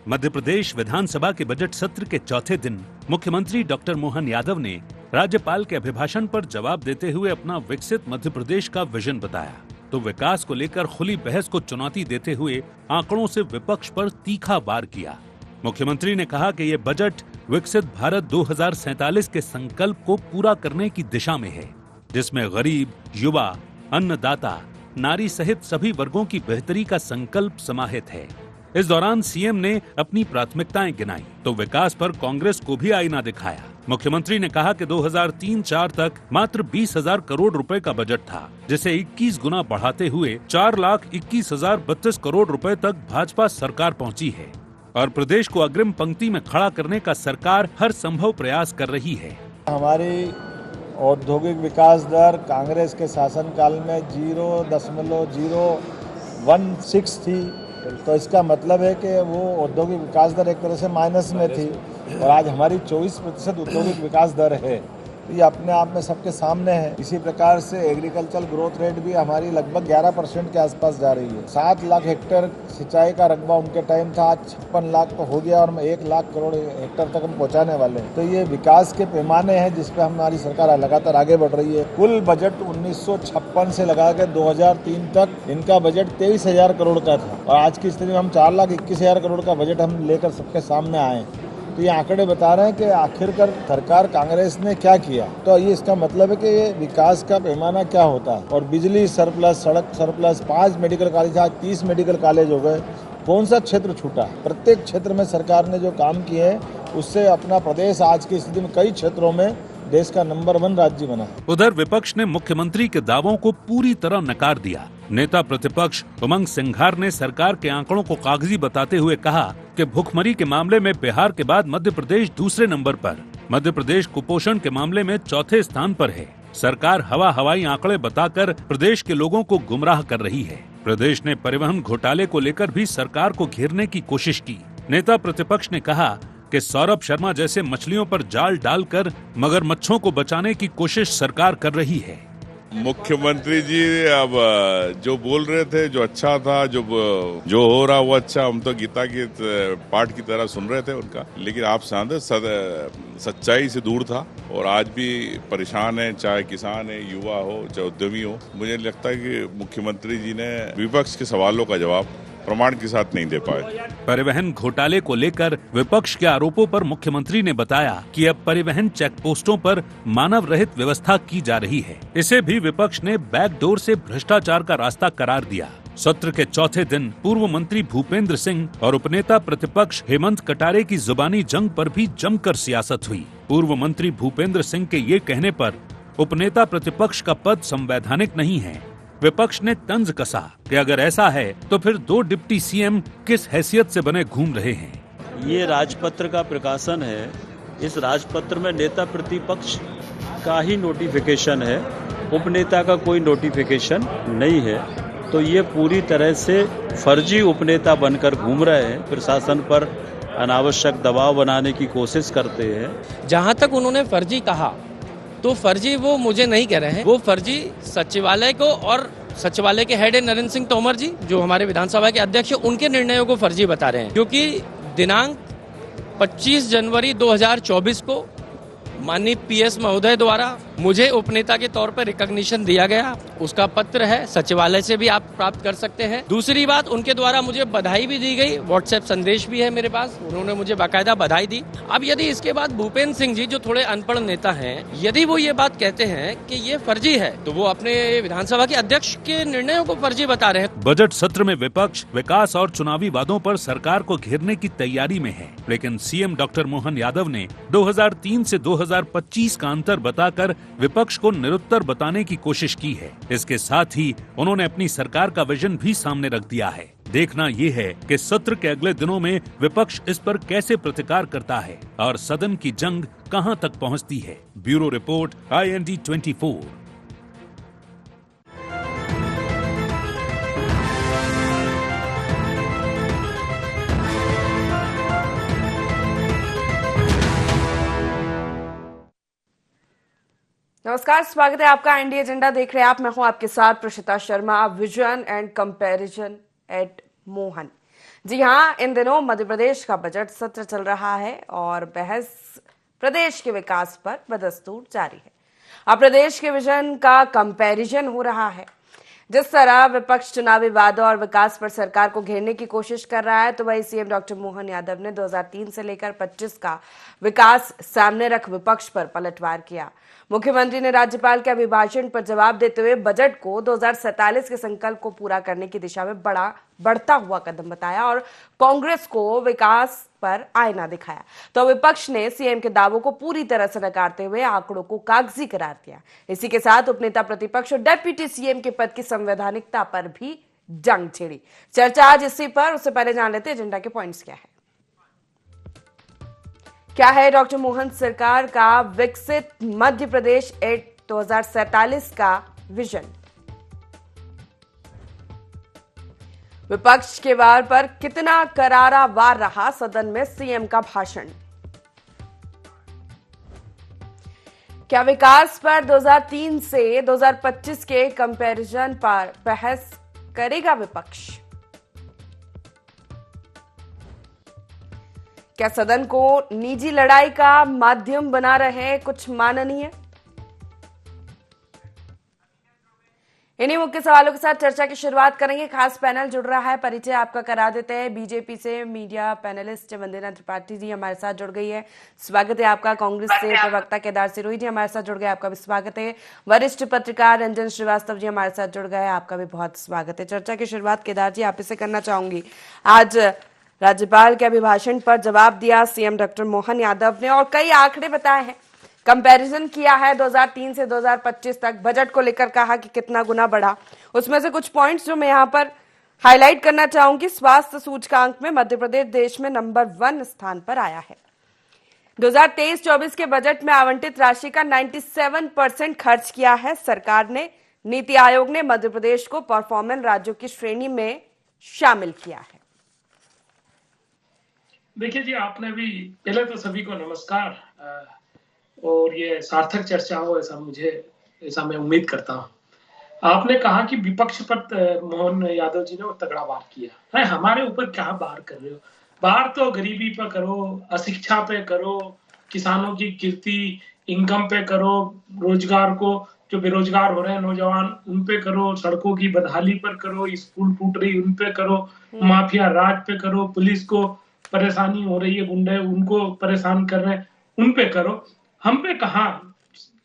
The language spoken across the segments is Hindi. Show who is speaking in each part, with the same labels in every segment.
Speaker 1: मध्य प्रदेश विधानसभा के बजट सत्र के चौथे दिन मुख्यमंत्री डॉक्टर मोहन यादव ने राज्यपाल के अभिभाषण पर जवाब देते हुए अपना विकसित मध्य प्रदेश का विजन बताया। तो विकास को लेकर खुली बहस को चुनौती देते हुए आंकड़ों से विपक्ष पर तीखा वार किया। मुख्यमंत्री ने कहा कि ये बजट विकसित भारत 2047 के संकल्प को पूरा करने की दिशा में है, जिसमें गरीब, युवा, अन्नदाता, नारी सहित सभी वर्गों की बेहतरी का संकल्प समाहित है। इस दौरान सीएम ने अपनी प्राथमिकताएं गिनाई तो विकास पर कांग्रेस को भी आईना दिखाया। मुख्यमंत्री ने कहा कि 2003-04 तक मात्र 20,000 करोड़ रुपए का बजट था, जिसे 21 गुना बढ़ाते हुए 4,21,032 करोड़ रुपए तक भाजपा सरकार पहुंची है और प्रदेश को अग्रिम पंक्ति में खड़ा करने का सरकार हर संभव प्रयास कर रही है।
Speaker 2: हमारी औद्योगिक विकास दर कांग्रेस के शासनकाल में 0.016 थी, तो इसका मतलब है कि वो औद्योगिक विकास दर एक तरह से माइनस में थी और आज हमारी 24% औद्योगिक विकास दर है। ये अपने आप में सबके सामने है। इसी प्रकार से एग्रीकल्चर ग्रोथ रेट भी हमारी लगभग 11% के आसपास जा रही है। 7 लाख हेक्टेयर सिंचाई का रकबा उनके टाइम था, आज 56 लाख तो हो गया और 1 लाख करोड़ हेक्टेयर तक हम पहुंचाने वाले हैं। तो ये विकास के पैमाने हैं जिस पे हमारी सरकार लगातार आगे बढ़ रही है। कुल बजट 1956 से लगा के 2003 तक इनका बजट 23,000 करोड़ का था और आज की स्थिति में हम 4,21,000 करोड़ का बजट हम लेकर सबके सामने आए। तो ये आंकड़े बता रहे हैं कि आखिरकार सरकार कांग्रेस ने क्या किया। तो ये इसका मतलब है कि ये विकास का पैमाना क्या होता है। और बिजली सरप्लस, सड़क सरप्लस, 5 मेडिकल कॉलेज, आज 30 मेडिकल कॉलेज हो गए। कौन सा क्षेत्र छूटा? प्रत्येक क्षेत्र में सरकार ने जो काम किए हैं उससे अपना प्रदेश आज की स्थिति में कई क्षेत्रों में देश का नंबर 1 राज्य बना।
Speaker 1: उधर विपक्ष ने मुख्यमंत्री के दावों को पूरी तरह नकार दिया। नेता प्रतिपक्ष उमंग सिंघार ने सरकार के आंकड़ों को कागजी बताते हुए कहा कि भुखमरी के मामले में बिहार के बाद मध्य प्रदेश दूसरे नंबर पर, मध्य प्रदेश कुपोषण के मामले में चौथे स्थान पर है। सरकार हवाई आंकड़े बताकर प्रदेश के लोगों को गुमराह कर रही है। प्रदेश ने परिवहन घोटाले को लेकर भी सरकार को घेरने की कोशिश की। नेता प्रतिपक्ष ने कहा कि सौरभ शर्मा जैसे मछलियों पर जाल डालकर मगरमच्छों को बचाने की कोशिश सरकार कर रही है।
Speaker 3: मुख्यमंत्री जी अब जो बोल रहे थे, जो अच्छा था, जो हो रहा वो अच्छा, हम तो गीता के पाठ की तरह सुन रहे थे उनका। लेकिन आप सांदे सच्चाई से दूर था और आज भी परेशान है, चाहे किसान है, युवा हो, चाहे उद्यमी हो। मुझे लगता है कि मुख्यमंत्री जी ने विपक्ष के सवालों का जवाब प्रमाण के साथ नहीं दे पाए।
Speaker 1: परिवहन घोटाले को लेकर विपक्ष के आरोपों पर मुख्यमंत्री ने बताया कि अब परिवहन चेक पोस्टों पर मानव रहित व्यवस्था की जा रही है। इसे भी विपक्ष ने बैकडोर से भ्रष्टाचार का रास्ता करार दिया। सत्र के चौथे दिन पूर्व मंत्री भूपेंद्र सिंह और उपनेता प्रतिपक्ष हेमंत कटारे की जुबानी जंग पर भी जमकर सियासत हुई। पूर्व मंत्री भूपेंद्र सिंह के ये कहने पर उपनेता प्रतिपक्ष का पद संवैधानिक नहीं है। विपक्ष ने तंज कसा कि अगर ऐसा है तो फिर 2 डिप्टी सीएम किस हैसियत से बने घूम रहे हैं।
Speaker 4: ये राजपत्र का प्रकाशन है। इस राजपत्र में नेता प्रतिपक्ष का ही नोटिफिकेशन है, उपनेता का कोई नोटिफिकेशन नहीं है। तो ये पूरी तरह से फर्जी उपनेता बनकर घूम रहे हैं, प्रशासन पर अनावश्यक दबाव बनाने की कोशिश करते हैं।
Speaker 5: जहाँ तक उन्होंने फर्जी कहा तो फर्जी वो मुझे नहीं कह रहे हैं, वो फर्जी सचिवालय को और सचिवालय के हेड नरेंद्र सिंह तोमर जी जो हमारे विधानसभा के अध्यक्ष हैं, उनके निर्णयों को फर्जी बता रहे हैं। क्योंकि दिनांक 25 जनवरी 2024 को माननीय पीएस महोदय द्वारा मुझे उपनेता के तौर पर रिकॉग्निशन दिया गया, उसका पत्र है, सचिवालय से भी आप प्राप्त कर सकते हैं। दूसरी बात, उनके द्वारा मुझे बधाई भी दी गई, व्हाट्सएप संदेश भी है मेरे पास, उन्होंने मुझे बाकायदा बधाई दी। अब यदि इसके बाद भूपेंद्र सिंह जी जो थोड़े अनपढ़ नेता हैं, यदि वो ये बात कहते हैं कि ये फर्जी है, तो वो अपने विधानसभा के अध्यक्ष के निर्णयों को फर्जी बता रहे हैं।
Speaker 1: बजट सत्र में विपक्ष विकास और चुनावी वादों पर सरकार को घेरने की तैयारी में है, लेकिन सीएम डॉक्टर मोहन यादव ने 2003 से 2025 का अंतर बताकर विपक्ष को निरुत्तर बताने की कोशिश की है। इसके साथ ही उन्होंने अपनी सरकार का विजन भी सामने रख दिया है। देखना ये है कि सत्र के अगले दिनों में विपक्ष इस पर कैसे प्रतिकार करता है और सदन की जंग कहां तक पहुंचती है। Bureau report, IND 24।
Speaker 6: नमस्कार, स्वागत है आपका इंडिया एजेंडा देख रहे हैं आप। मैं हूं आपके साथ Prashita Sharma. Vision and comparison at Mohan. जी हां, इन दिनों मध्य प्रदेश का बजट सत्र चल रहा है और बहस प्रदेश के विकास पर बदस्तूर जारी है। अब प्रदेश के विजन का कंपैरिजन हो रहा है। जिस तरह विपक्ष चुनावी वादों और विकास पर सरकार को घेरने की कोशिश कर रहा है, तो वही सीएम डॉक्टर मोहन यादव ने 2003 से लेकर 25 का विकास सामने रख विपक्ष पर पलटवार किया। मुख्यमंत्री ने राज्यपाल के अभिभाषण पर जवाब देते हुए बजट को 2047 के संकल्प को पूरा करने की दिशा में बढ़ता हुआ कदम बताया और कांग्रेस को विकास पर आईना दिखाया। तो विपक्ष ने सीएम के दावों को पूरी तरह से नकारते हुए आंकड़ों को कागजी करार दिया। इसी के साथ उपनेता प्रतिपक्ष और डेप्यूटी सीएम के पद की संवैधानिकता पर भी जंग छिड़ी। चर्चा आज इसी पर, उससे पहले जान लेते हैं एजेंडा के पॉइंट्स क्या है डॉक्टर मोहन सरकार का विकसित मध्य प्रदेश एट 2047 का विजन। विपक्ष के वार पर कितना करारा वार रहा सदन में सीएम का भाषण। क्या विकास पर 2003 से 2025 के कंपैरिजन पर बहस करेगा विपक्ष। क्या सदन को निजी लड़ाई का माध्यम बना रहे कुछ माननीय। इन्हीं मुख्य सवालों के साथ चर्चा की शुरुआत करेंगे। खास पैनल जुड़ रहा है, परिचय आपका करा देते हैं। बीजेपी से मीडिया पैनलिस्ट वंदना त्रिपाठी जी हमारे साथ जुड़ गई है, स्वागत है आपका। कांग्रेस से प्रवक्ता केदार सिरोही जी हमारे साथ जुड़ गए, आपका भी स्वागत है। वरिष्ठ पत्रकार रंजन श्रीवास्तव जी हमारे साथ जुड़ गए, आपका भी बहुत स्वागत है। चर्चा की शुरुआत केदार जी आप से करना चाहूंगी। आज राज्यपाल के अभिभाषण पर जवाब दिया सीएम डॉक्टर मोहन यादव ने और कई आंकड़े बताए हैं, कंपैरिजन किया है 2003 से 2025 तक, बजट को लेकर कहा कि कितना गुना बढ़ा। उसमें से कुछ पॉइंट्स जो मैं यहाँ पर हाईलाइट करना चाहूंगी। स्वास्थ्य सूचकांक में मध्य प्रदेश देश में नंबर 1 स्थान पर आया है। 2023-24 के बजट में आवंटित राशि का 97% खर्च किया है सरकार ने। नीति आयोग ने मध्य प्रदेश को परफॉर्मेंस राज्यों की श्रेणी में शामिल किया है।
Speaker 7: देखिए जी, आपने भी पहले तो सभी को नमस्कार, और ये सार्थक चर्चा हो ऐसा मैं उम्मीद करता हूँ। आपने कहा कि विपक्ष पर मोहन यादव जी ने वो तगड़ा वार किया है। हमारे ऊपर क्या वार कर रहे हो? वार तो गरीबी पे करो, अशिक्षा पे करो, किसानों की गिरती इनकम पे करो, रोजगार को जो बेरोजगार हो रहे हैं नौजवान उन पे करो, सड़कों की बदहाली पर करो, स्कूल टूट रही उन पे करो, माफिया राज पे करो, पुलिस को परेशानी हो रही है, गुंडे उनको परेशान कर रहे हैं उन पे करो। हम पे कहा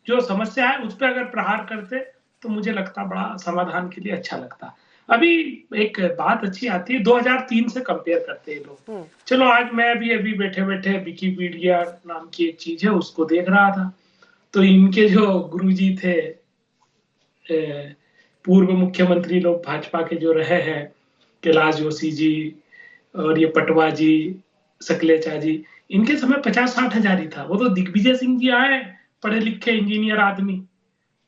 Speaker 7: जो समस्या है उस पे अगर प्रहार करते तो मुझे लगता बड़ा समाधान के लिए अच्छा लगता। अभी एक बात अच्छी आती है, 2003 से कंपेयर करते हैं लोग। चलो आज मैं भी अभी बैठे बैठे विकिपीडिया नाम की एक चीज है उसको देख रहा था, तो इनके जो गुरुजी थे पूर्व मुख्यमंत्री लोग भाजपा के जो रहे हैं, कैलाश जोशी जी और ये पटवा जी, सकलेचा जी, इनके समय 50-60 हजार ही था। वो तो दिग्विजय सिंह जी आए, पढ़े लिखे इंजीनियर आदमी,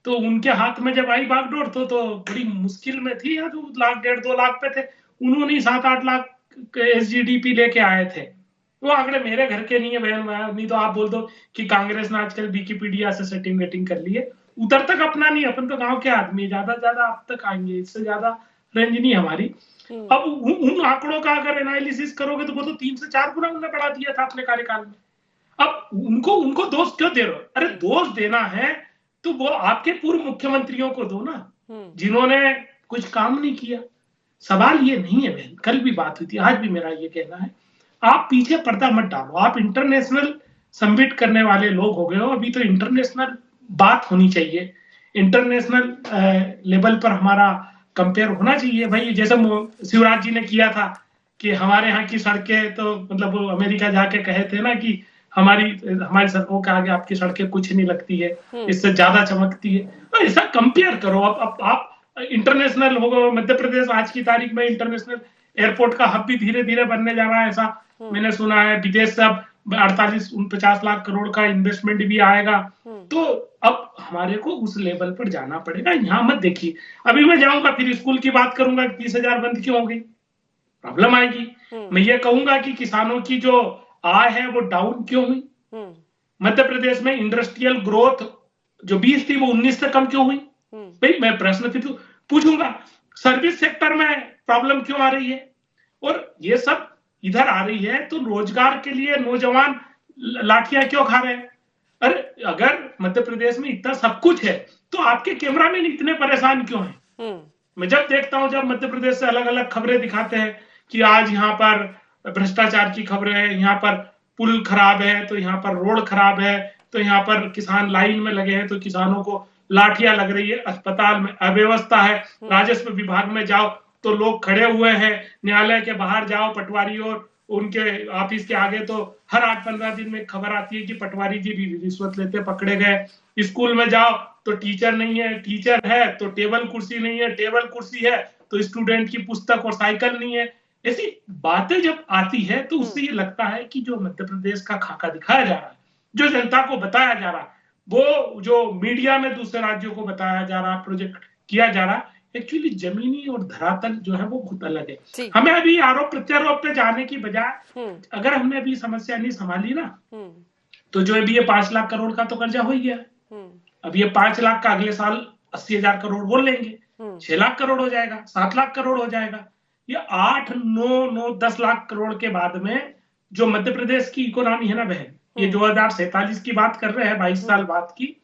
Speaker 7: तो उनके हाथ में जब आई बागडोर तो बड़ी मुश्किल में थी। या 2 लाख 1.5-2 लाख पे थे, उन्होंने 7-8 लाख SGDP लेके आए थे। वो आंकड़े मेरे घर के नहीं है बहन, नहीं तो आप बोल दो कि कांग्रेस ने आजकल विकिपीडिया से सेटिंग वेटिंग कर ली है। उधर तक अपना नहीं, अपन तो गाँव के आदमी, ज्यादा ज्यादा आप तक आएंगे, इससे ज्यादा रेंज नहीं हमारी। अब उन आंकड़ों का अगर एनालिसिस करोगे तो वो तो 3 से 4 गुना उन्होंने बढ़ा दिया था अपने कार्यकाल में। अब उनको दोष क्यों दे रहे हो? अरे दोष देना है तो वो आपके पूर्व मुख्यमंत्रियों को दो ना, जिन्होंने कुछ काम नहीं किया। सवाल ये नहीं है बहन, कल भी बात हुई थी, आज भी मेरा ये कहना है, आप पीछे पर्दा मत डालो। आप इंटरनेशनल सबमिट करने वाले लोग हो गए हो, अभी तो इंटरनेशनल बात होनी चाहिए, इंटरनेशनल लेवल पर हमारा कंपेयर होना चाहिए भाई। जैसे शिवराज जी ने किया था कि हमारे यहाँ की सड़कें, तो मतलब वो अमेरिका जाके कहे थे ना कि हमारी सड़कों के आगे आपकी सड़कें कुछ नहीं लगती है, इससे ज्यादा चमकती है। तो ऐसा कंपेयर करो। अब आप इंटरनेशनल होगा। मध्य प्रदेश आज की तारीख में इंटरनेशनल एयरपोर्ट का हब भी धीरे धीरे बनने जा रहा है, ऐसा मैंने सुना है। विदेश से अब 48-49 लाख करोड़ का इन्वेस्टमेंट भी आएगा। तो अब हमारे को उस लेवल पर जाना पड़ेगा। यहाँ मत देखिए, अभी मैं जाऊंगा फिर स्कूल की बात करूंगा कि 30,000 बंद क्यों हो गई, प्रॉब्लम आएगी। मैं ये कहूंगा कि किसानों की जो आय है वो डाउन क्यों हुई। मध्य प्रदेश में इंडस्ट्रियल ग्रोथ जो 20 थी वो 19 से कम क्यों हुई। भाई मैं प्रश्न फिर पूछूंगा, सर्विस सेक्टर में प्रॉब्लम क्यों आ रही है। और ये सब इधर आ रही है तो रोजगार के लिए नौजवान लाठियां क्यों खा रहे हैं? अरे अगर मध्य प्रदेश में इतना सब कुछ है तो आपके कैमरामैन इतने परेशान क्यों हैं? मैं जब देखता हूं, जब मध्य प्रदेश से अलग अलग खबरें दिखाते हैं कि आज यहाँ पर भ्रष्टाचार की खबरें हैं, यहाँ पर पुल खराब है, तो यहाँ पर रोड खराब है, तो यहाँ पर किसान लाइन में लगे हैं तो किसानों को लाठियां लग रही है, अस्पताल में अव्यवस्था है, राजस्व विभाग में जाओ तो लोग खड़े हुए हैं, न्यायालय के बाहर जाओ पटवारी और उनके ऑफिस के आगे तो हर 8-15 दिन में खबर आती है कि पटवारी जी भी रिश्वत लेते पकड़े गए। स्कूल में जाओ तो टीचर नहीं है, टीचर है तो टेबल कुर्सी नहीं है, टेबल कुर्सी है तो स्टूडेंट की पुस्तक और साइकिल नहीं है। ऐसी बातें जब आती है तो उससे ये लगता है कि जो मध्य प्रदेश का खाका दिखाया जा रहा है, जो जनता को बताया जा रहा है, वो जो मीडिया में दूसरे राज्यों को बताया जा रहा, प्रोजेक्ट किया जा रहा, एक्चुअली जमीनी और धरातल जो है वो बहुत अलग है। हमें अभी आरोप प्रत्यारोप पे जाने की बजाय अगर हमने अभी समस्या नहीं संभाली ना तो जो अभी ये 5 लाख करोड़ का तो कर्जा हो ही गया, अब ये 5 लाख का अगले साल 80,000 करोड़ बोल लेंगे, 6 लाख करोड़ हो जाएगा, 7 लाख करोड़ हो जाएगा। ये 8, 9, 10 लाख करोड़ के बाद में जो मध्य प्रदेश की इकोनॉमी है ना बहन, ये 2047 की बात कर रहे हैं, 22 साल बाद की,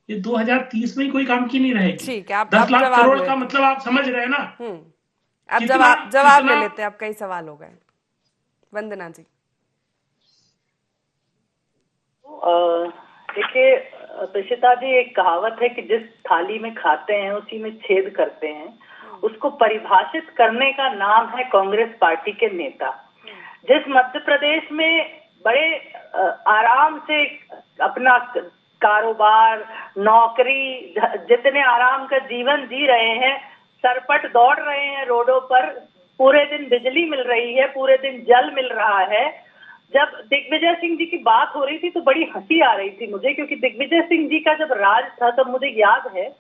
Speaker 7: ये 2030 में ही कोई काम की नहीं रहेगी।
Speaker 6: ठीक है,
Speaker 7: 10 लाख करोड़ का मतलब आप समझ रहे हैं ना।
Speaker 6: अब जवाब ले लेते हैं, अब कई सवाल हो गए। वंदना जी।
Speaker 8: देखिए प्रेषिता जी, एक कहावत है कि जिस थाली में खाते हैं उसी में छेद करते हैं, उसको परिभाषित करने का नाम है कांग्रेस पार्टी के नेता। जिस मध्य प्रदेश में बड़े आराम से अपना कारोबार, नौकरी, जितने आराम का जीवन जी रहे हैं, सरपट दौड़ रहे हैं रोडों पर, पूरे दिन बिजली मिल रही है, पूरे दिन जल मिल रहा है। जब दिग्विजय सिंह जी की बात हो रही थी तो बड़ी हंसी आ रही थी मुझे, क्योंकि दिग्विजय सिंह जी का जब राज था तब मुझे याद है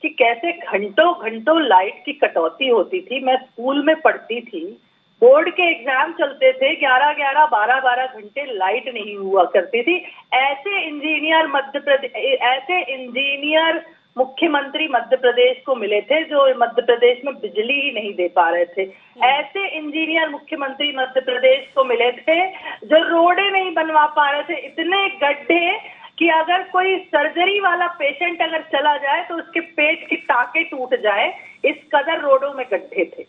Speaker 8: कि कैसे घंटों घंटों लाइट की कटौती होती थी। मैं स्कूल में पढ़ती थी, बोर्ड के एग्जाम चलते थे, 11-11, 12-12 घंटे लाइट नहीं हुआ करती थी। ऐसे इंजीनियर मुख्यमंत्री मध्य प्रदेश को मिले थे जो मध्य प्रदेश में बिजली ही नहीं दे पा रहे थे। ऐसे इंजीनियर मुख्यमंत्री मध्य प्रदेश को मिले थे जो रोडें नहीं बनवा पा रहे थे, इतने गड्ढे कि अगर कोई सर्जरी वाला पेशेंट अगर चला जाए तो उसके पेट की टाके टूट जाए, इस कदर रोडों में गड्ढे थे।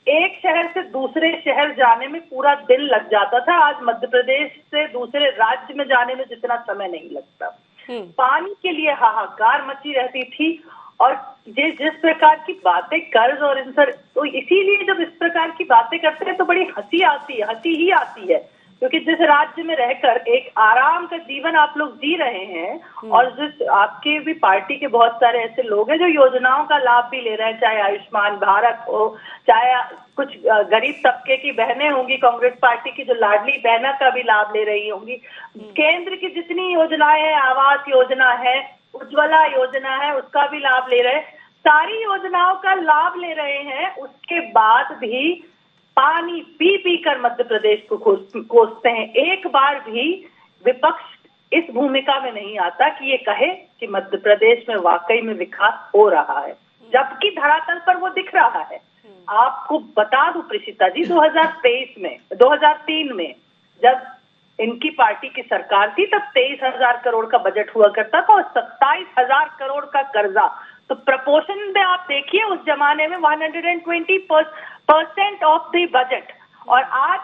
Speaker 8: एक शहर से दूसरे शहर जाने में पूरा दिन लग जाता था। आज मध्य प्रदेश से दूसरे राज्य में जाने में जितना समय नहीं लगता। पानी के लिए हाहाकार मची रहती थी। और ये जिस प्रकार की बातें कर्ज और इन सर, तो इसीलिए जब इस प्रकार की बातें करते हैं तो बड़ी हंसी आती है, हंसी ही आती है, क्योंकि जिस राज्य में रहकर एक आराम का जीवन आप लोग जी रहे हैं और जिस आपके भी पार्टी के बहुत सारे ऐसे लोग हैं जो योजनाओं का लाभ भी ले रहे हैं, चाहे आयुष्मान भारत हो, चाहे कुछ गरीब तबके की बहनें होंगी कांग्रेस पार्टी की जो लाडली बहना का भी लाभ ले रही होंगी, केंद्र की जितनी योजनाएं हैं, आवास योजना है, उज्ज्वला योजना है, उसका भी लाभ ले रहे हैं, सारी योजनाओं का लाभ ले रहे हैं। उसके बाद भी पानी पी पी कर मध्य प्रदेश को कोसते हैं। एक बार भी विपक्ष इस भूमिका में नहीं आता कि ये कहे कि मध्य प्रदेश में वाकई में विकास हो रहा है, जबकि धरातल पर वो दिख रहा है। आपको बता दूं प्रेषिता जी, 2003 में जब इनकी पार्टी की सरकार थी तब 23,000 करोड़ का बजट हुआ करता था और 27,000 करोड़ का कर्जा। तो प्रपोर्शन में आप देखिए, उस जमाने में 120% ऑफ द बजट, और आज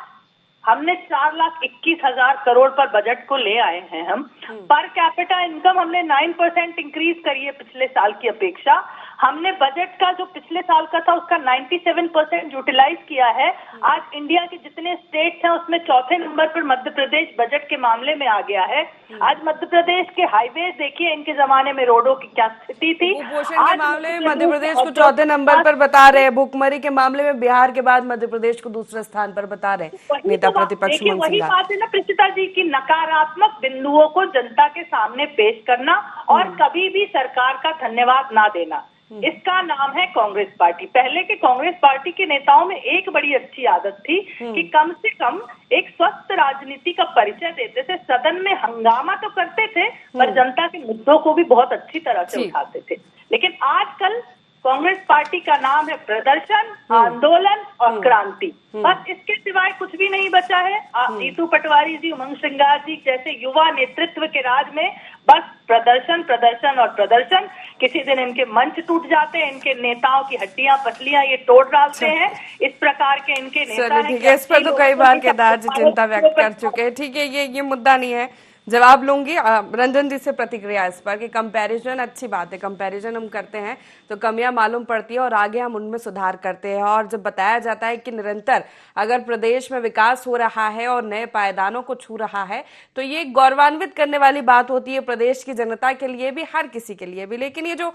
Speaker 8: हमने 4,21,000 करोड़ पर बजट को ले आए हैं। हम पर कैपिटा इनकम हमने 9% इंक्रीज करी है पिछले साल की अपेक्षा। हमने बजट का जो पिछले साल का था उसका 97% यूटिलाइज किया है। आज इंडिया के जितने स्टेट्स हैं उसमें चौथे नंबर पर मध्य प्रदेश बजट के मामले में आ गया है। आज मध्य प्रदेश के हाईवेज देखिए, इनके जमाने में रोडों की क्या स्थिति थी।
Speaker 6: कुपोषण के मामले में मध्य प्रदेश को चौथे नंबर पर बता रहे हैं, भुखमरी के मामले में बिहार के बाद मध्य प्रदेश को दूसरे स्थान पर बता रहे हैं नेता प्रतिपक्ष।
Speaker 8: वही बात है ना प्रेषिता जी की नकारात्मक बिंदुओं को जनता के सामने पेश करना और कभी भी सरकार का धन्यवाद ना देना, इसका नाम है कांग्रेस पार्टी। पहले के कांग्रेस पार्टी के नेताओं में एक बड़ी अच्छी आदत थी कि कम से कम एक स्वस्थ राजनीति का परिचय देते थे, सदन में हंगामा तो करते थे पर जनता के मुद्दों को भी बहुत अच्छी तरह से उठाते थे। लेकिन आजकल कांग्रेस पार्टी का नाम है प्रदर्शन, आंदोलन और क्रांति। बस इसके सिवाय कुछ भी नहीं बचा है। नीतू पटवारी जी, उमंग श्रृंगार जी जैसे युवा नेतृत्व के राज में बस प्रदर्शन, प्रदर्शन और प्रदर्शन। किसी दिन इनके मंच टूट जाते हैं, इनके नेताओं की हड्डियां पसलियां ये तोड़ डालते हैं। इस प्रकार के इनके नेता हैं।
Speaker 6: ठीक है, इस पर तो कई बार केदार जी चिंता व्यक्त कर चुके हैं। ठीक है, ये मुद्दा नहीं है, जवाब लूंगी। रंजन जी से प्रतिक्रिया इस पर कि कंपैरिजन अच्छी बात है, कंपैरिजन हम करते हैं तो कमियां मालूम पड़ती है और आगे हम उनमें सुधार करते हैं। और जब बताया जाता है कि निरंतर अगर प्रदेश में विकास हो रहा है और नए पायदानों को छू रहा है तो ये गौरवान्वित करने वाली बात होती है, प्रदेश की जनता के लिए भी, हर किसी के लिए भी। लेकिन ये जो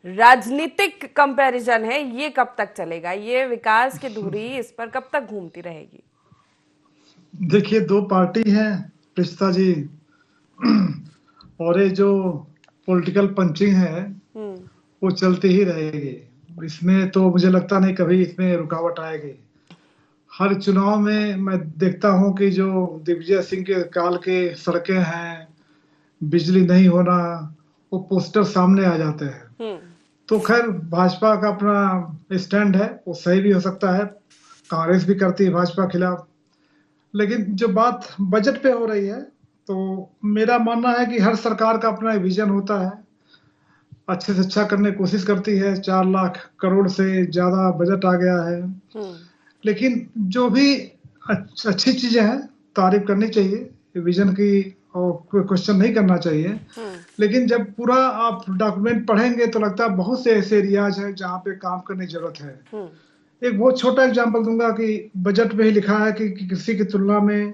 Speaker 6: राजनीतिक कंपैरिजन है ये कब तक चलेगा? ये विकास की धुरी इस पर कब तक घूमती रहेगी?
Speaker 9: देखिए, दो पार्टी हैं रिश्ता जी, और ये जो पॉलिटिकल पंचिंग है वो चलती ही रहेगी। इसमें तो मुझे लगता नहीं कभी इसमें रुकावट आएगी। हर चुनाव में मैं देखता हूं कि जो दिग्विजय सिंह के काल के सड़कें हैं, बिजली नहीं होना, वो पोस्टर सामने आ जाते हैं। तो खैर, भाजपा का अपना स्टैंड है, वो सही भी हो सकता है, कांग्रेस भी करती है भाजपा खिलाफ। लेकिन जो बात बजट पे हो रही है तो मेरा मानना है कि हर सरकार का अपना विजन होता है, अच्छे से अच्छा करने की कोशिश करती है। 4 लाख करोड़ से ज्यादा बजट आ गया है। लेकिन जो भी अच्छी चीजें हैं तारीफ करनी चाहिए विजन की, और कोई क्वेश्चन नहीं करना चाहिए। लेकिन जब पूरा आप डॉक्यूमेंट पढ़ेंगे तो लगता है बहुत से ऐसे एरियाज हैं जहाँ पे काम करने की जरूरत है। एक बहुत छोटा एग्जांपल दूंगा कि बजट में ही लिखा है कि कृषि की तुलना में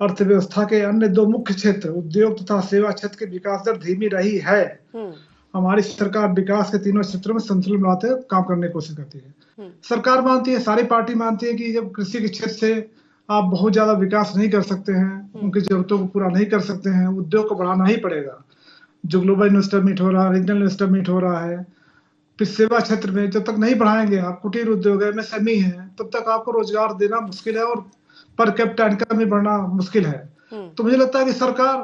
Speaker 9: अर्थव्यवस्था के अन्य 2 मुख्य क्षेत्र, उद्योग तथा सेवा क्षेत्र की विकास दर धीमी रही है। हमारी सरकार विकास के तीनों क्षेत्रों में संतुलन बनाते हुए काम करने की कोशिश करती है। सरकार मानती है, सारी पार्टी मानती है कि जब कृषि के क्षेत्र से आप बहुत ज्यादा विकास नहीं कर सकते हैं, उनकी जरूरतों को पूरा नहीं कर सकते हैं, उद्योग को बढ़ाना ही पड़ेगा। जो ग्लोबल इन्वेस्टर मीट हो रहा है, रीजनल इन्वेस्टर मीट हो रहा है, फिर सेवा क्षेत्र में जब तक नहीं बढ़ाएंगे आप, कुटीर उद्योग है, MSME है, तब तक आपको रोजगार देना मुश्किल है और पर कैपिटा इनकम भी बढ़ना मुश्किल है। तो मुझे लगता है कि सरकार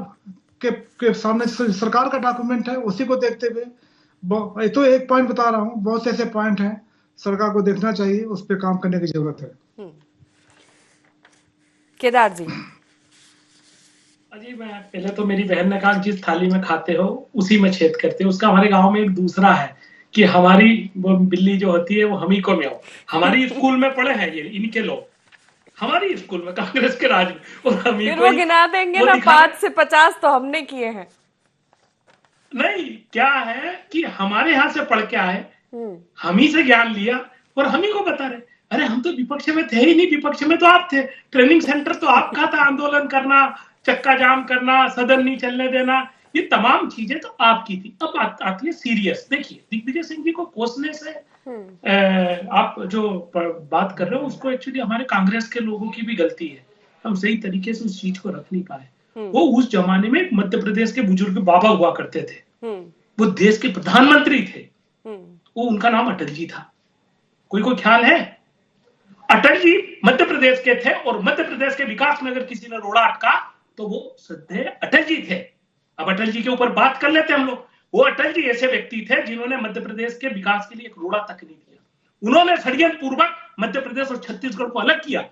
Speaker 9: के सामने सरकार का डॉक्यूमेंट है, उसी को देखते हुए, तो एक पॉइंट बता रहा हूँ, बहुत से ऐसे पॉइंट हैं सरकार को देखना चाहिए, उस पर काम करने की जरूरत है।
Speaker 6: केदार जी।
Speaker 7: अजी, मैं पहले तो मेरी बहन ने कहा जिस थाली में खाते हो उसी में छेद करते हो। उसका हमारे गांव में एक दूसरा है कि हमारी वो बिल्ली जो होती है वो हम ही को में हो। हमारी स्कूल में पढ़े हैं ये इनके लोग, हमारी स्कूल में कांग्रेस के राज में, और हम ही
Speaker 6: वो गिना देंगे ना 5 से 50 तो हमने किए हैं।
Speaker 7: नहीं, क्या है कि हमारे यहाँ से पढ़ के आए, हम ही से ज्ञान लिया और हम ही को बता रहे, अरे हम तो विपक्ष में थे ही नहीं, विपक्ष में तो आप थे, ट्रेनिंग सेंटर तो आपका था, आंदोलन करना, चक्का जाम करना, सदन नहीं चलने देना, ये तमाम चीजें तो आपकी थी। अब आती है सीरियस। देखिए, दिग्विजय सिंह जी को कोसने से आप जो बात कर रहे हो उसको एक्चुअली हमारे कांग्रेस के लोगों की भी गलती है। हम सही तरीके से उस चीज को रख नहीं पाए। वो उस जमाने में मध्य प्रदेश के बुजुर्ग बाबा हुआ करते थे, वो देश के प्रधानमंत्री थे, वो उनका नाम अटल जी था। कोई ख्याल है? अटल जी मध्य प्रदेश के थे और मध्य प्रदेश के विकास में अगर किसी ने रोड़ा अटका तो वो सदैव अटल जी थे। अब अटल जी के ऊपर बात कर लेते हैं हम लोग। वो अटल जी ऐसे व्यक्ति थे जिन्होंने मध्य प्रदेश के विकास के लिए एक रोड़ा तक नहीं दिया। उन्होंने षड्यंत्र पूर्वक मध्य प्रदेश और छत्तीसगढ़ को अलग किया।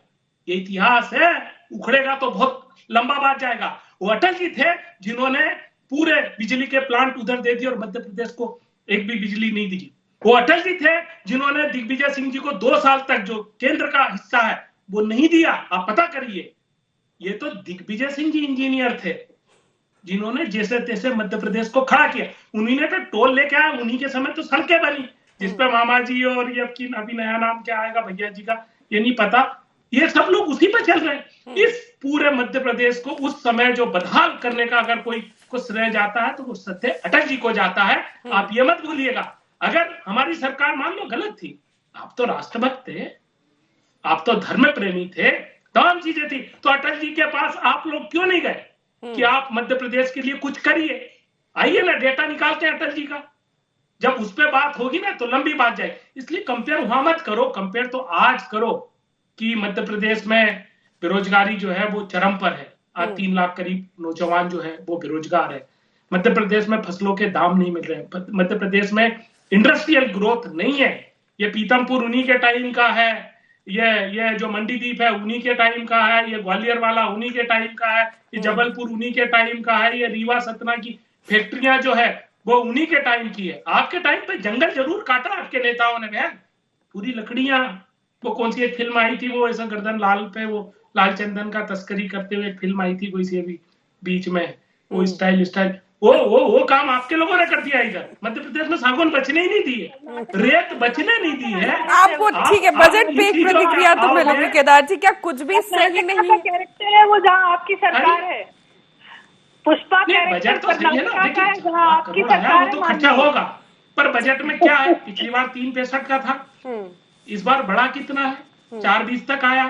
Speaker 7: ये इतिहास है, उखड़ेगा तो बहुत लंबा बात जाएगा। वो अटल जी थे जिन्होंने पूरे बिजली के प्लांट उधर दे दिए और मध्य प्रदेश को एक भी बिजली नहीं दी। वो अटल जी थे जिन्होंने दिग्विजय सिंह जी को 2 साल तक जो केंद्र का हिस्सा है वो नहीं दिया। आप पता करिए, ये तो दिग्विजय सिंह जी इंजीनियर थे जिन्होंने जैसे तैसे मध्य प्रदेश को खड़ा किया। उन्हीं ने तो टोल लेके आया, उन्हीं के समय तो सड़कें बनी जिसपे मामा जी और ये अभी नया नाम क्या आएगा भैया जी का ये नहीं पता, ये सब लोग उसी पे चल रहे हैं। इस पूरे मध्य प्रदेश को उस समय जो बदहाल करने का अगर कोई कुछ रह जाता है तो वो सत्य अटल जी को जाता है। आप ये मत भूलिएगा। अगर हमारी सरकार मान लो गलत थी, आप तो राष्ट्रभक्त थे, आप तो धर्म प्रेमी थे, तमाम चीजें थी, तो अटल जी के पास आप लोग क्यों नहीं गए कि आप मध्य प्रदेश के लिए कुछ करिए? आइए ना, डेटा निकालते हैं अटल जी का। जब उस पर बात होगी ना तो लंबी बात जाएगी। इसलिए कंपेयर वहां मत करो, कंपेयर तो आज करो कि मध्य प्रदेश में बेरोजगारी जो है वो चरम पर है। आज 3 लाख करीब नौजवान जो है वो बेरोजगार है। मध्य प्रदेश में फसलों के दाम नहीं मिल रहे हैं। मध्य प्रदेश में इंडस्ट्रियल ग्रोथ नहीं है। ये पीतमपुर उन्हीं के टाइम का है, ये जो मंडीदीप है उन्हीं के टाइम का है, ये ग्वालियर वाला उन्हीं के टाइम का है, ये जबलपुर उन्हीं के टाइम का है, ये रीवा सतना की फैक्ट्रियां जो है वो उन्हीं के टाइम की है। आपके टाइम पे जंगल जरूर काटा आपके नेताओं ने बहन, पूरी लकड़ियां। वो कौन सी एक फिल्म आई थी, वो ऐसा गर्दन लाल पे वो लाल चंदन का तस्करी करते हुए एक फिल्म आई थी कोई सी अभी बीच में, वो स्टाइल वो काम आपके लोगों ने कर दिया। इधर मध्य प्रदेश में सागौन बचने ही नहीं दी है, रेत बचने नहीं दी है।
Speaker 6: आपको ठीक है, बजट पे एक प्रतिक्रिया तो मिलेगी केदार जी, क्या कुछ भी सही नहीं
Speaker 8: कैरेक्टर है वो जहाँ आपकी सरकार है? पुष्पा
Speaker 7: बजट तो सही है ना, देखिए आपकी सरकार है, तो खर्चा होगा, पर बजट में क्या है? पिछली बार 365 का था, इस बार बड़ा कितना है? 420 तक आया।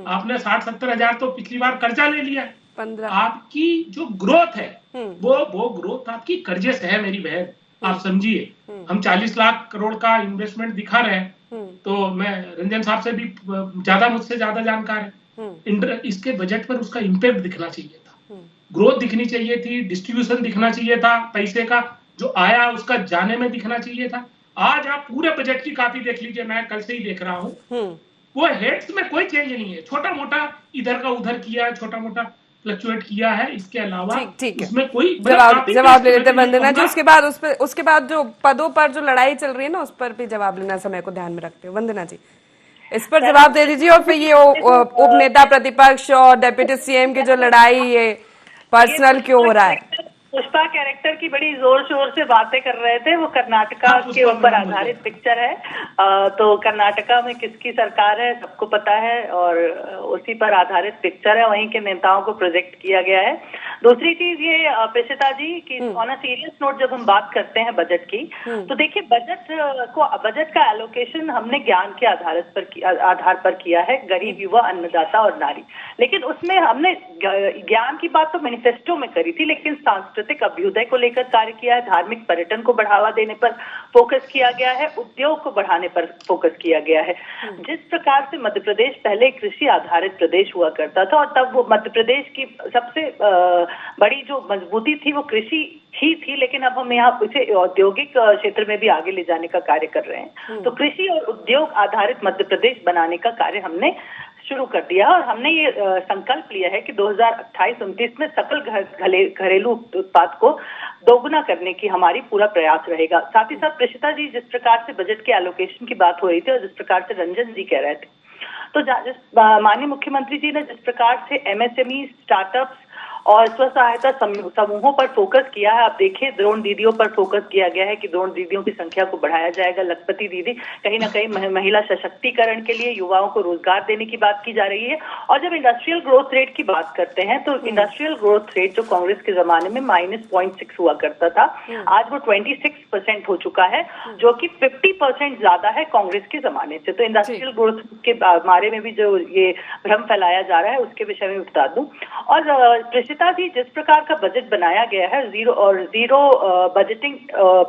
Speaker 7: आपने 60-70 हजार तो पिछली बार कर्जा ले लिया।
Speaker 6: 15।
Speaker 7: आपकी जो ग्रोथ है वो ग्रोथ आपकी कर्जे से है मेरी बहन, आप समझिए। हम 40 लाख करोड़ का इन्वेस्टमेंट दिखा रहे हैं, तो मैं रंजन साहब से भी मुझसे ज्यादा जानकार है। इसके बजट पर उसका इम्पैक्ट दिखना चाहिए था, ग्रोथ दिखनी चाहिए थी, डिस्ट्रीब्यूशन दिखना चाहिए था, पैसे का जो आया उसका जाने में दिखना चाहिए था। आज आप पूरे बजट की कॉपी देख लीजिए, मैं कल से ही देख रहा हूँ, वो हेड्स में कोई चेंज नहीं है। छोटा मोटा इधर का उधर किया है, छोटा मोटा फ्लक्चुएट किया है, इसके अलावा उसमें कोई
Speaker 6: जवाब ले लेते वंदना जी। उसके बाद जो पदों पर जो लड़ाई चल रही है ना, उस पर भी जवाब लेना, समय को ध्यान में रखते हुए वंदना जी इस पर जवाब दे दीजिए। और फिर ये उप नेता प्रतिपक्ष और डेप्यूटी सीएम की जो लड़ाई, ये पर्सनल क्यों हो रहा है?
Speaker 8: पुष्पा कैरेक्टर की बड़ी जोर शोर से बातें कर रहे थे, वो कर्नाटका के ऊपर आधारित पिक्चर है। तो कर्नाटका में किसकी सरकार है सबको पता है, और उसी पर आधारित पिक्चर है, वहीं के नेताओं को प्रोजेक्ट किया गया है। दूसरी चीज ये प्रेषिता जी की ऑन अ सीरियस नोट जब हम बात करते हैं बजट की, तो देखिए बजट का एलोकेशन हमने ज्ञान के आधार पर किया है, गरीब, युवा, अन्नदाता और नारी। लेकिन उसमें हमने ज्ञान की बात तो मैनिफेस्टो में करी थी, लेकिन सांस्कृतिक अभ्युदय को लेकर कार्य किया है, धार्मिक पर्यटन को बढ़ावा देने पर फोकस किया गया है, उद्योग को बढ़ाने पर फोकस किया गया है। जिस प्रकार से मध्य प्रदेश पहले कृषि आधारित प्रदेश हुआ करता था, और तब वो मध्य प्रदेश की सबसे बड़ी जो मजबूती थी वो कृषि ही थी, लेकिन अब हम यहाँ उसे औद्योगिक क्षेत्र में भी आगे ले जाने का कार्य कर रहे हैं। तो कृषि और उद्योग आधारित मध्य प्रदेश बनाने का कार्य हमने शुरू कर दिया, और हमने ये संकल्प लिया है कि 2028-29 में सकल घरेलू उत्पाद को दोगुना करने की हमारी पूरा प्रयास रहेगा। साथ ही साथ प्रेषिता जी, जिस प्रकार से बजट के एलोकेशन की बात हो रही थी और जिस प्रकार से रंजन जी कह रहे थे, तो माननीय मुख्यमंत्री जी ने जिस प्रकार से एमएसएमई, स्टार्टअप्स और स्व सहायता समूहों पर फोकस किया है, आप देखिए द्रोण दीदियों पर फोकस किया गया है कि द्रोण दीदियों की संख्या को बढ़ाया जाएगा। लखपति दीदी, कहीं ना कहीं महिला सशक्तिकरण के लिए युवाओं को रोजगार देने की बात की जा रही है। और जब इंडस्ट्रियल ग्रोथ रेट की बात करते हैं, तो इंडस्ट्रियल ग्रोथ रेट जो कांग्रेस के जमाने में -0.6 हुआ करता था, आज वो 26% हो चुका है, जो कि 50% ज्यादा है कांग्रेस के जमाने से। तो इंडस्ट्रियल ग्रोथ के बारे में भी जो ये भ्रम फैलाया जा रहा है उसके विषय में बता दूं। और प्रेषिता जी, जिस प्रकार का बजट बनाया गया है, जीरो बजटिंग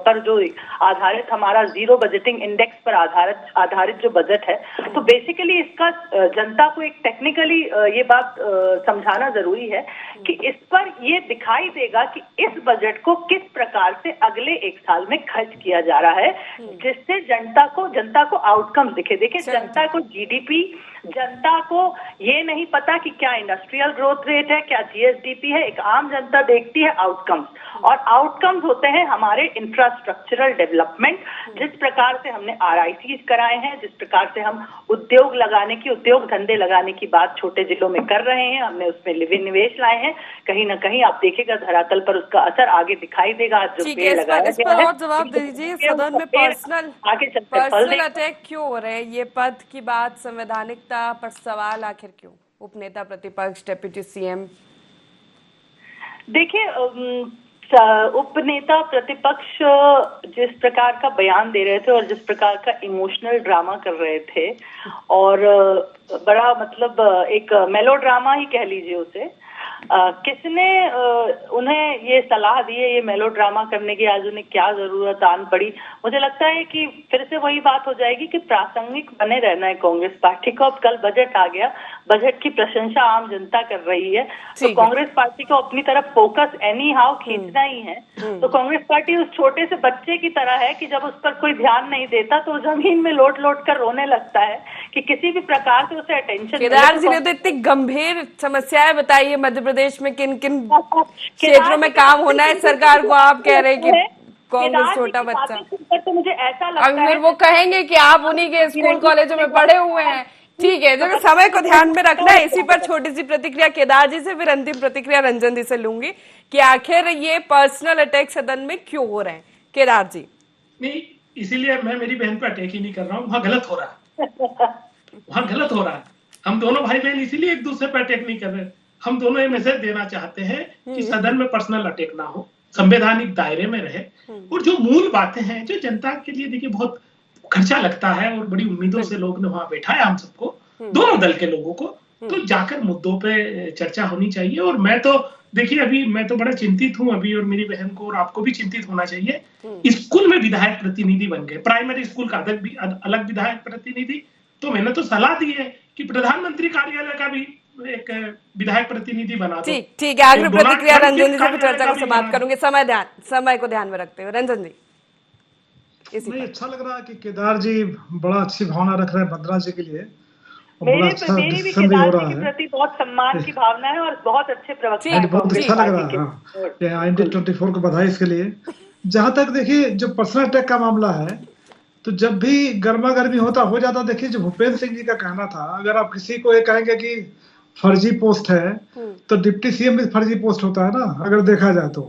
Speaker 8: पर जो आधारित, हमारा जीरो बजटिंग इंडेक्स पर आधारित जो बजट है, तो बेसिकली इसका जनता को एक टेक्निकली ये बात समझाना जरूरी है कि इस पर ये दिखाई देगा कि इस बजट को किस प्रकार से अगले 1 साल में खर्च किया जा रहा है, जिससे जनता को आउटकम्स दिखे। देखिए, जनता को जीडीपी, जनता को ये नहीं पता कि क्या इंडस्ट्रियल ग्रोथ रेट है, क्या जीएसडीपी है। एक आम जनता देखती है आउटकम्स, और आउटकम्स होते हैं हमारे इंफ्रास्ट्रक्चरल डेवलपमेंट। जिस प्रकार से हमने आरआईसीज कराए हैं, जिस प्रकार से हम उद्योग धंधे लगाने की बात छोटे जिलों में कर रहे हैं, हमने उसमें निवेश लाए हैं, कहीं ना कहीं आप देखेगा धरातल पर उसका असर आगे दिखाई देगा। जो पेड़ लगाया गया है,
Speaker 6: और जवाब दे दीजिए, सदन में पर्सनल अटैक क्यों हो रहे हैं? ये पद की बात, संवैधानिकता पर सवाल आखिर क्यों? उपनेता प्रतिपक्ष, डेप्यूटी सीएम।
Speaker 8: देखिए, उपनेता प्रतिपक्ष जिस प्रकार का बयान दे रहे थे और जिस प्रकार का इमोशनल ड्रामा कर रहे थे, और बड़ा मतलब एक मेलोड्रामा ही कह लीजिए उसे, किसने उन्हें ये सलाह दी है, ये मेलोड्रामा करने की आज उन्हें क्या जरूरत आन पड़ी? मुझे लगता है कि फिर से वही बात हो जाएगी कि प्रासंगिक बने रहना है कांग्रेस पार्टी को। अब कल बजट आ गया, बजट की प्रशंसा आम जनता कर रही है, तो कांग्रेस पार्टी को अपनी तरफ फोकस एनी हाउ खींचना ही है। तो कांग्रेस पार्टी उस छोटे से बच्चे की तरह है कि जब उस पर कोई ध्यान नहीं देता तो जमीन में लोट लोट कर रोने लगता है कि किसी भी प्रकार से उसे अटेंशन।
Speaker 6: केदार जी ने तो इतनी गंभीर समस्याएं बताई है मध्य प्रदेश में, किन किन क्षेत्रों में काम होना है सरकार को, आप कह रहे हैं कि कांग्रेस छोटा बच्चा।
Speaker 8: तो मुझे ऐसा लगता है
Speaker 6: फिर वो कहेंगे कि आप उन्हीं के स्कूल कॉलेजों में पढ़े हुए हैं। ठीक है, जो समय को ध्यान में रखना है। इसी पर छोटी सी प्रतिक्रिया केदार जी से, फिर अंतिम प्रतिक्रिया रंजन जी से लूंगी कि आखिर ये पर्सनल अटैक सदन में क्यों हो रहे हैं। केदार जी।
Speaker 7: नहीं, इसीलिए मैं मेरी बहन पर अटैक ही नहीं कर रहा हूँ, वहाँ गलत हो रहा है, वहाँ गलत हो रहा है। हम दोनों भाई बहन इसीलिए एक दूसरे पर अटैक नहीं कर रहे। हम दोनों ये मैसेज देना चाहते हैं कि सदन में पर्सनल अटैक ना हो, संवैधानिक दायरे में रहे, और जो मूल बातें हैं जो जनता के लिए, देखिए बहुत खर्चा लगता है और बड़ी उम्मीदों से लोग ने वहां बैठा है हम सबको, दोनों दल के लोगों को, तो जाकर मुद्दों पे चर्चा होनी चाहिए। और मैं तो देखिए अभी मैं तो बड़ा चिंतित हूं अभी, और मेरी बहन को और आपको भी चिंतित होना चाहिए। स्कूल में विधायक प्रतिनिधि बन गए, प्राइमरी स्कूल का अलग विधायक प्रतिनिधि, तो मैंने तो सलाह दी है कि प्रधानमंत्री कार्यालय का भी एक विधायक प्रतिनिधि बना दो।
Speaker 6: ठीक है, आखिरी प्रतिक्रिया रंजन जी से चर्चा को समाप्त करूंगे, समय को ध्यान में रखते हुए। रंजन जी।
Speaker 9: नहीं, अच्छा लग रहा है कि केदार जी बड़ा अच्छी भावना रख रहे हैं भद्रा जी के लिए।
Speaker 8: मेरी भी केदार जी के प्रति बहुत सम्मान की भावना है और बहुत अच्छे प्रवक्ता हैं।
Speaker 9: बहुत अच्छा लग रहा है। IND24 को बधाई इसके लिए। जहां तक देखिए जो पर्सनल अटैक का मामला है, तो जब भी गर्मा गर्मी हो जाता, देखिए जो भूपेंद्र सिंह जी का कहना था, अगर आप किसी को ये कहेंगे कि फर्जी पोस्ट है, तो डिप्टी सीएम भी फर्जी पोस्ट होता है ना, अगर देखा जाए तो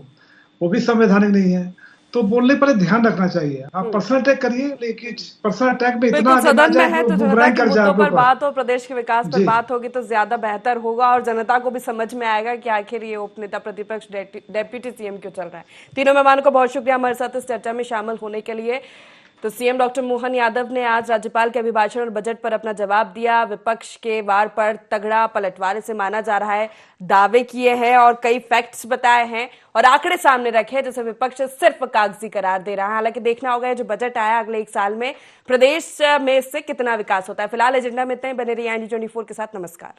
Speaker 9: वो भी संवैधानिक नहीं है। तो बोलने पर ध्यान रखना चाहिए। आप पर्सनल अटैक करिए, लेकिन पर्सनल अटैक में इतना
Speaker 6: सदन में है तो जनता के मुद्दों पर बात हो, प्रदेश के विकास पर बात होगी तो ज्यादा बेहतर होगा, और जनता को भी समझ में आएगा कि आखिर ये उपनेता प्रतिपक्ष डेप्यूटी सीएम क्यों चल रहा है। तीनों मेहमानों को बहुत शुक्रिया हमारे साथ इस चर्चा में शामिल होने के लिए। तो सीएम डॉक्टर मोहन यादव ने आज राज्यपाल के अभिभाषण और बजट पर अपना जवाब दिया। विपक्ष के वार पर तगड़ा पलटवार से माना जा रहा है, दावे किए हैं और कई फैक्ट्स बताए हैं और आंकड़े सामने रखे जिसे विपक्ष सिर्फ कागजी करार दे रहा है। हालांकि देखना होगा जो बजट आया अगले 1 साल में प्रदेश में इससे कितना विकास होता है। फिलहाल एजेंडा में इतना ही। बने रहिए IND24 के साथ। नमस्कार।